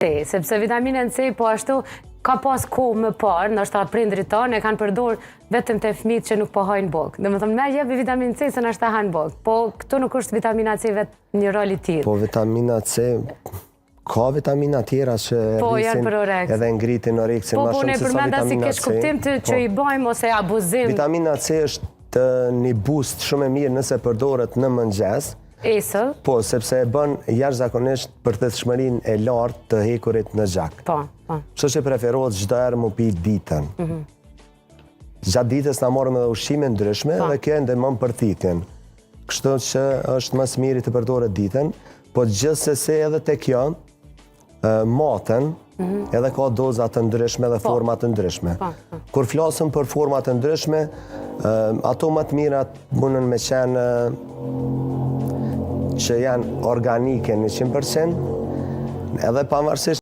Sepse vitaminën C po ashtu ka pas kohë më parë, ndoshta prindrit tanë e kanë përdorur vetëm te fëmijët që nuk po hajnë bukë. Domethënë më jep vitaminë C se ndoshta hajnë bukë. Po këtu nuk është vitamina C vetë një rol i tillë. Po vitamina C ka vitamina tjera që edhe ngritin oreksin më shumë se sa vitamina C. Po ne përmenda si kesh kuptim të që i bëjmë ose abuzim. Vitamina C është një boost shumë e mirë nëse përdoret në mëngjes. Po, sepse e bën jashtëzakonisht përshtatshmërinë e lartë të hekurit në gjak. Po. Kështu që preferohet çdo herë mu pi ditën. Gjatë ditës na morëm edhe ushqime ndryshme dhe kjo ndihmon për thithjen. Kështu që është më së miri të përdoret ditën, po gjithsesi edhe te kjo matën edhe ka doza të ndryshme dhe forma të ndryshme. Kur flasim për forma të ndryshme, ato më të mirat mundën me qenë që janë organike 100%, edhe pavarësisht